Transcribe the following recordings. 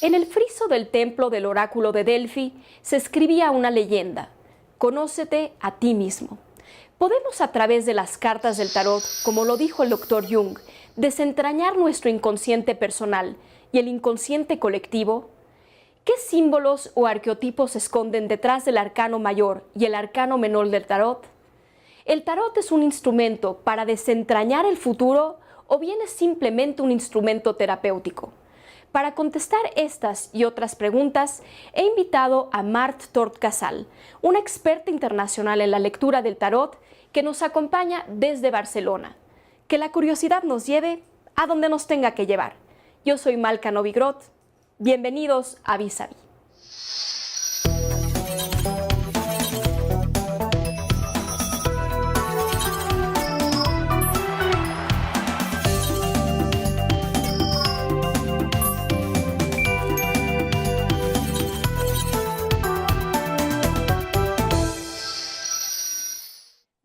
En el friso del templo del oráculo de Delfi se escribía una leyenda: conócete a ti mismo. Podemos, a través de las cartas del tarot, como lo dijo el doctor Jung, desentrañar nuestro inconsciente personal y el inconsciente colectivo. ¿Qué símbolos o arqueotipos se esconden detrás del arcano mayor y el arcano menor del tarot? ¿El tarot es un instrumento para desentrañar el futuro o bien es simplemente un instrumento terapéutico? Para contestar estas y otras preguntas, he invitado a Mart Tort Casal, una experta internacional en la lectura del tarot que nos acompaña desde Barcelona. Que la curiosidad nos lleve a donde nos tenga que llevar. Yo soy Malca Novigrod. Bienvenidos a Vis a Vis.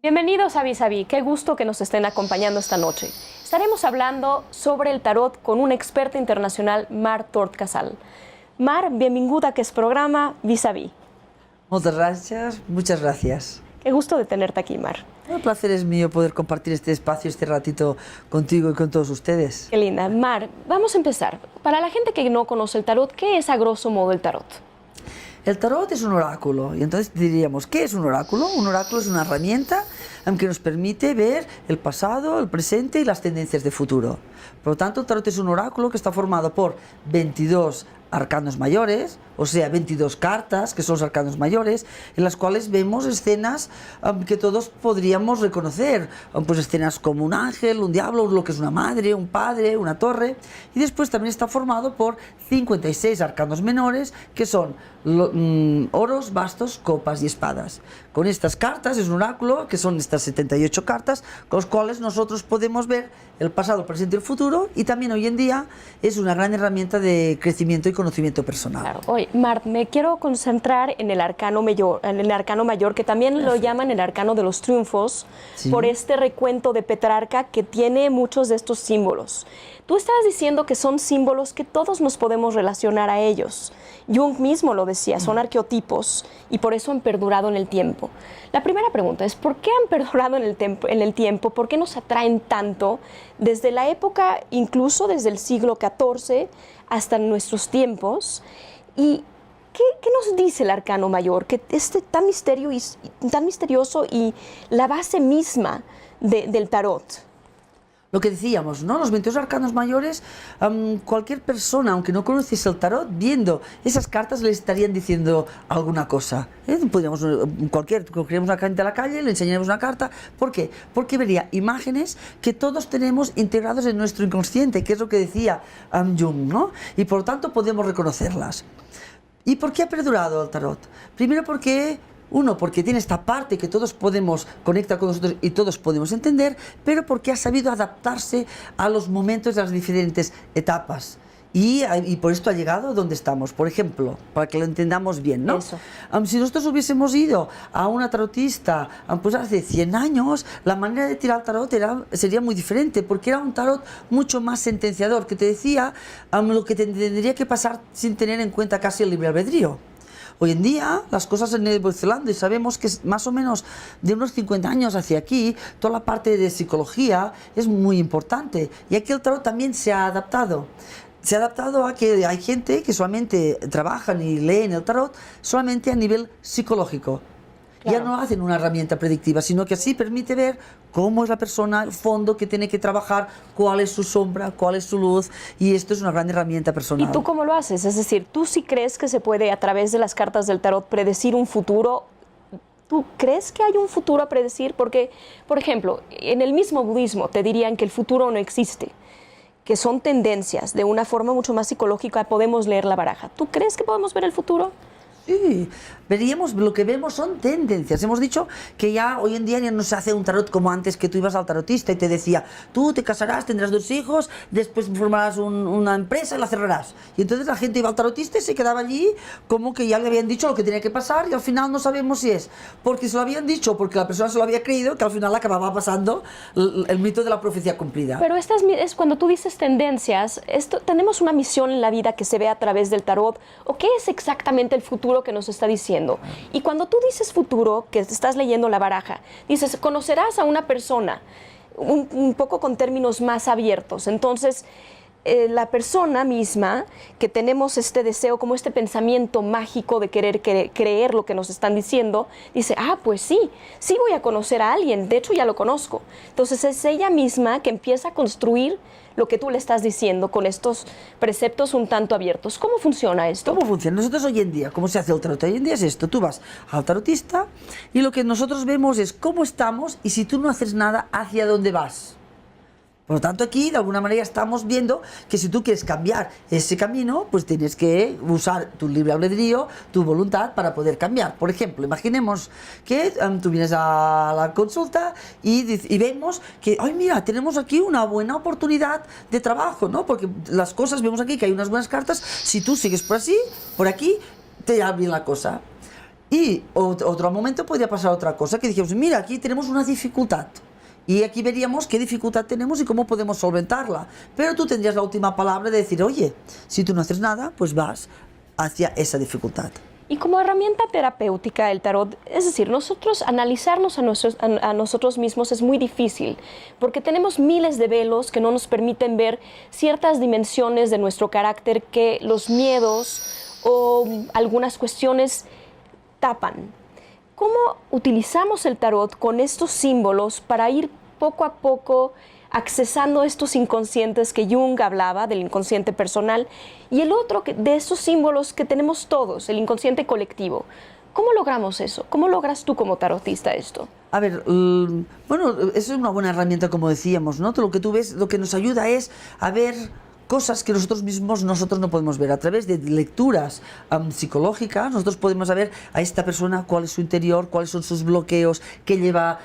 Bienvenidos a Vis a Vis. Qué gusto que nos estén acompañando esta noche. Estaremos hablando sobre el tarot con una experta internacional, Mart Tort Casal. Mar, benvinguda a aquest programa Vis a Vis. Muchas gracias. Qué gusto de tenerte aquí, Mar. El placer es mío poder compartir este espacio, este ratito contigo y con todos ustedes. Qué linda. Mar, vamos a empezar. Para la gente que no conoce el tarot, ¿qué es a grosso modo el tarot? El tarot es un oráculo y entonces diríamos, ¿qué es un oráculo? Un oráculo es una herramienta que nos permite ver el pasado, el presente y las tendencias de futuro. Por lo tanto, el tarot es un oráculo que está formado por 22 arcanos mayores, o sea, 22 cartas, que son los arcanos mayores, en las cuales vemos escenas que todos podríamos reconocer, pues escenas como un ángel, un diablo, lo que es una madre, un padre, una torre, y después también está formado por 56 arcanos menores, que son oros, bastos, copas y espadas. Con estas cartas es un oráculo, que son estas 78 cartas, con las cuales nosotros podemos ver el pasado, el presente y el futuro, y también hoy en día es una gran herramienta de crecimiento y conocimiento personal. Claro. Oye, Mart, me quiero concentrar en el arcano mayor, que también lo llaman el arcano de los triunfos, sí, por este recuento de Petrarca que tiene muchos de estos símbolos. Tú estabas diciendo que son símbolos que todos nos podemos relacionar a ellos. Jung mismo lo decía, son arqueotipos y por eso han perdurado en el tiempo. La primera pregunta es, ¿por qué han perdurado en el tiempo? ¿Por qué nos atraen tanto desde la época, incluso desde el siglo XIV hasta nuestros tiempos? ¿Y qué nos dice el arcano mayor? Que es tan misterioso y la base misma del tarot. Lo que decíamos, ¿no? Los 22 arcanos mayores, cualquier persona, aunque no conociese el tarot, viendo esas cartas le estarían diciendo alguna cosa. Podríamos, cogeríamos una gente a la calle, le enseñaríamos una carta. ¿Por qué? Porque vería imágenes que todos tenemos integrados en nuestro inconsciente, que es lo que decía Jung, ¿no? Y por lo tanto podemos reconocerlas. ¿Y por qué ha perdurado el tarot? Primero porque tiene esta parte que todos podemos conectar con nosotros y todos podemos entender, pero porque ha sabido adaptarse a los momentos de las diferentes etapas. Y por esto ha llegado donde estamos. Por ejemplo, para que lo entendamos bien, ¿no? Si nosotros hubiésemos ido a una tarotista pues hace 100 años, la manera de tirar el tarot sería muy diferente, porque era un tarot mucho más sentenciador, que te decía lo que tendría que pasar sin tener en cuenta casi el libre albedrío. Hoy en día las cosas han evolucionado y sabemos que más o menos de unos 50 años hacia aquí toda la parte de psicología es muy importante, y aquí el tarot también se ha adaptado. Se ha adaptado a que hay gente que solamente trabajan y leen el tarot solamente a nivel psicológico. Claro. Ya no hacen una herramienta predictiva, sino que así permite ver cómo es la persona, el fondo que tiene que trabajar, cuál es su sombra, cuál es su luz, y esto es una gran herramienta personal. ¿Y tú cómo lo haces? Es decir, ¿tú sí crees que se puede, a través de las cartas del tarot, predecir un futuro? ¿Tú crees que hay un futuro a predecir? Porque, por ejemplo, en el mismo budismo te dirían que el futuro no existe, que son tendencias, de una forma mucho más psicológica podemos leer la baraja. ¿Tú crees que podemos ver el futuro? Sí, veríamos, lo que vemos son tendencias. Hemos dicho que ya hoy en día ya no se hace un tarot como antes, que tú ibas al tarotista y te decía, tú te casarás, tendrás 2 hijos, después formarás una empresa y la cerrarás. Y entonces la gente iba al tarotista y se quedaba allí como que ya le habían dicho lo que tenía que pasar y al final no sabemos si es porque se lo habían dicho o porque la persona se lo había creído, que al final acababa pasando el mito de la profecía cumplida. Pero es cuando tú dices tendencias, tenemos una misión en la vida que se ve a través del tarot, o qué es exactamente el futuro que nos está diciendo. Y cuando tú dices futuro, que estás leyendo la baraja, dices, conocerás a una persona, un poco con términos más abiertos. Entonces, la persona misma, que tenemos este deseo, como este pensamiento mágico de querer creer lo que nos están diciendo, dice, pues sí voy a conocer a alguien, de hecho ya lo conozco. Entonces es ella misma que empieza a construir lo que tú le estás diciendo con estos preceptos un tanto abiertos. ¿Cómo funciona esto? ¿Cómo funciona? Nosotros hoy en día, ¿cómo se hace el tarot? Hoy en día es esto, tú vas al tarotista y lo que nosotros vemos es cómo estamos y si tú no haces nada, ¿hacia dónde vas? Por lo tanto, aquí, de alguna manera, estamos viendo que si tú quieres cambiar ese camino, pues tienes que usar tu libre albedrío, tu voluntad para poder cambiar. Por ejemplo, imaginemos que tú vienes a la consulta y vemos que, ay, mira, tenemos aquí una buena oportunidad de trabajo, ¿no? Porque las cosas, vemos aquí que hay unas buenas cartas, si tú sigues por aquí, te va bien la cosa. Y otro momento podría pasar otra cosa, que dijimos, mira, aquí tenemos una dificultad. Y aquí veríamos qué dificultad tenemos y cómo podemos solventarla. Pero tú tendrías la última palabra de decir, oye, si tú no haces nada, pues vas hacia esa dificultad. Y como herramienta terapéutica el tarot, es decir, analizarnos a nosotros mismos es muy difícil, porque tenemos miles de velos que no nos permiten ver ciertas dimensiones de nuestro carácter que los miedos o algunas cuestiones tapan. ¿Cómo utilizamos el tarot con estos símbolos para ir poco a poco accesando estos inconscientes que Jung hablaba, del inconsciente personal, y el otro de estos símbolos que tenemos todos, el inconsciente colectivo? ¿Cómo logramos eso? ¿Cómo logras tú como tarotista esto? A ver, bueno, eso es una buena herramienta, como decíamos, ¿no? Todo lo que tú ves, lo que nos ayuda es a ver cosas que nosotros no podemos ver. A través de lecturas psicológicas, nosotros podemos saber a esta persona cuál es su interior, cuáles son sus bloqueos, qué lleva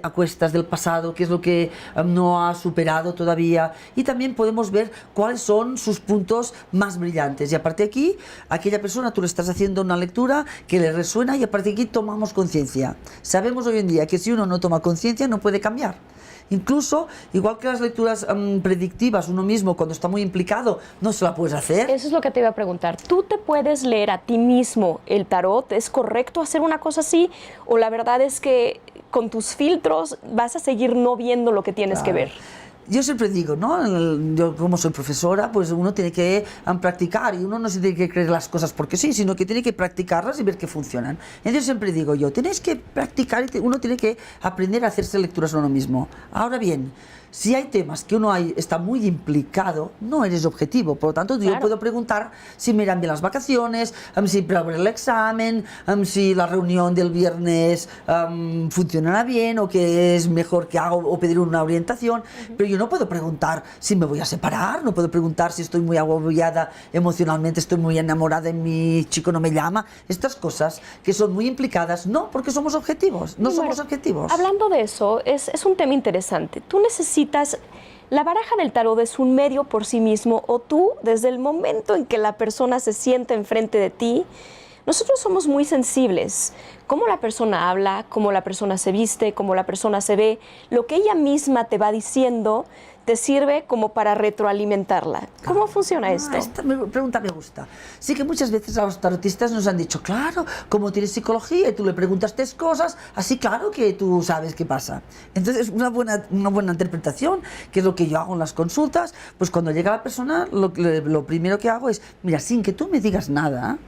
a cuestas del pasado, qué es lo que no ha superado todavía, y también podemos ver cuáles son sus puntos más brillantes. Y a partir de aquí, aquella persona, tú le estás haciendo una lectura que le resuena y a partir de aquí tomamos conciencia. Sabemos hoy en día que si uno no toma conciencia no puede cambiar. Incluso, igual que las lecturas predictivas, uno mismo cuando está muy implicado no se la puedes hacer. Eso es lo que te iba a preguntar. ¿Tú te puedes leer a ti mismo el tarot? ¿Es correcto hacer una cosa así? ¿O la verdad es que con tus filtros vas a seguir no viendo lo que tienes que ver? Yo siempre digo, ¿no? Yo como soy profesora, pues uno tiene que practicar y uno no se tiene que creer las cosas porque sí, sino que tiene que practicarlas y ver que funcionan. Entonces siempre digo yo, tenéis que practicar y uno tiene que aprender a hacerse lecturas a uno mismo. Ahora bien, si hay temas que uno está muy implicado, no eres objetivo. Por lo tanto, claro, yo puedo preguntar si me irán bien las vacaciones, si preparé el examen, si la reunión del viernes funcionará bien o qué es mejor que hago o pedir una orientación. Pero yo no puedo preguntar si me voy a separar, no puedo preguntar si estoy muy agobiada emocionalmente, estoy muy enamorada y mi chico no me llama. Estas cosas que son muy implicadas, no, porque somos objetivos, no somos objetivos. Hablando de eso, es un tema interesante. Tú necesitas, la baraja del tarot es un medio por sí mismo, o tú, desde el momento en que la persona se sienta enfrente de ti, nosotros somos muy sensibles. Cómo la persona habla, cómo la persona se viste, cómo la persona se ve, lo que ella misma te va diciendo te sirve como para retroalimentarla. ¿Cómo funciona esto? Esta pregunta me gusta. Sí que muchas veces a los tarotistas nos han dicho, claro, como tienes psicología y tú le preguntas 3 cosas, así claro que tú sabes qué pasa. Entonces, una buena interpretación, que es lo que yo hago en las consultas, pues cuando llega la persona, lo primero que hago es, mira, sin que tú me digas nada,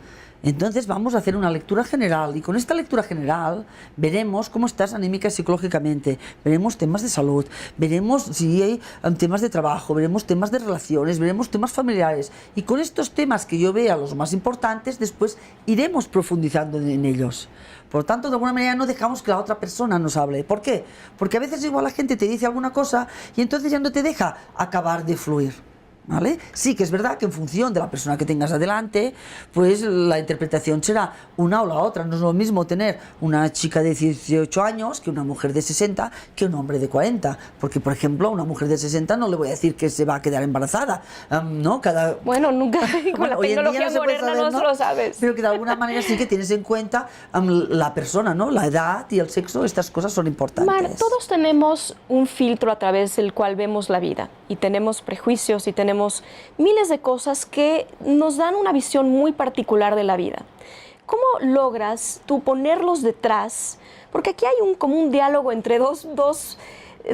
entonces vamos a hacer una lectura general y con esta lectura general veremos cómo estás anímica y psicológicamente, veremos temas de salud, veremos si hay temas de trabajo, veremos temas de relaciones, veremos temas familiares y con estos temas que yo vea los más importantes después iremos profundizando en ellos. Por lo tanto, de alguna manera no dejamos que la otra persona nos hable. ¿Por qué? Porque a veces igual la gente te dice alguna cosa y entonces ya no te deja acabar de fluir. ¿vale? Sí que es verdad que en función de la persona que tengas adelante, pues la interpretación será una o la otra. No es lo mismo tener una chica de 18 años que una mujer de 60 que un hombre de 40. Porque, por ejemplo, a una mujer de 60 no le voy a decir que se va a quedar embarazada, ¿no? Bueno, nunca, con Bueno, la hoy en día tecnología no se puede moderna saber, no ¿no? lo sabes. Pero que de alguna manera sí que tienes en cuenta la persona, ¿no? La edad y el sexo, estas cosas son importantes. Mar, todos tenemos un filtro a través del cual vemos la vida y tenemos prejuicios y tenemos miles de cosas que nos dan una visión muy particular de la vida. ¿Cómo logras tú ponerlos detrás? Porque aquí hay como un diálogo entre dos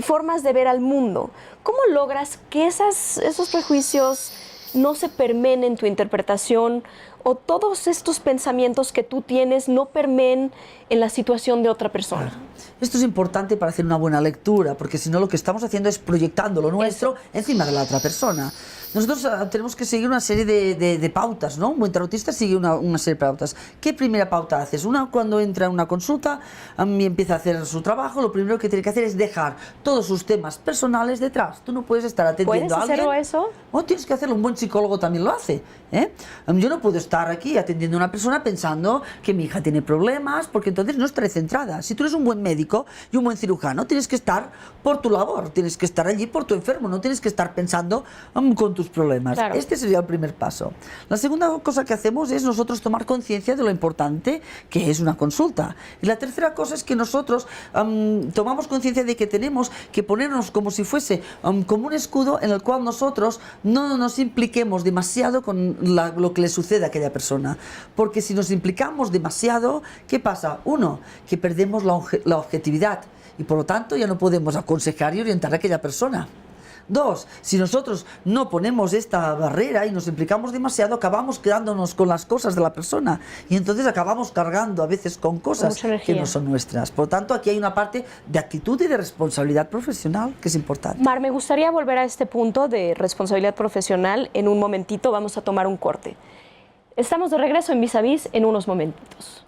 formas de ver al mundo. ¿Cómo logras que esos prejuicios no se permeen en tu interpretación o todos estos pensamientos que tú tienes no permeen en la situación de otra persona? Esto es importante para hacer una buena lectura, porque si no lo que estamos haciendo es proyectando lo nuestro encima de la otra persona. Nosotros tenemos que seguir una serie de pautas, ¿no? Un buen tarotista sigue una serie de pautas. ¿Qué primera pauta haces? Una, cuando entra a una consulta y empieza a hacer su trabajo, lo primero que tiene que hacer es dejar todos sus temas personales detrás. Tú no puedes estar atendiendo a alguien. ¿Puedes hacerlo eso? O tienes que hacerlo, un buen psicólogo también lo hace, ¿eh? Yo no puedo estar aquí atendiendo a una persona pensando que mi hija tiene problemas, porque entonces no estaré centrada. Si tú eres un buen médico y un buen cirujano, tienes que estar por tu labor, tienes que estar allí por tu enfermo, no tienes que estar pensando con tus problemas. Claro. Este sería el primer paso. La segunda cosa que hacemos es nosotros tomar conciencia de lo importante que es una consulta. Y la tercera cosa es que nosotros tomamos conciencia de que tenemos que ponernos como si fuese como un escudo en el cual nosotros no nos impliquemos demasiado con lo que le sucede a aquella persona. Porque si nos implicamos demasiado, ¿qué pasa? Uno, que perdemos la objetividad y por lo tanto ya no podemos aconsejar y orientar a aquella persona. Dos, si nosotros no ponemos esta barrera y nos implicamos demasiado, acabamos quedándonos con las cosas de la persona y entonces acabamos cargando a veces con cosas que no son nuestras. Por lo tanto, aquí hay una parte de actitud y de responsabilidad profesional que es importante. Mar, me gustaría volver a este punto de responsabilidad profesional en un momentito. Vamos a tomar un corte. Estamos de regreso en Vis a Vis en unos momentitos.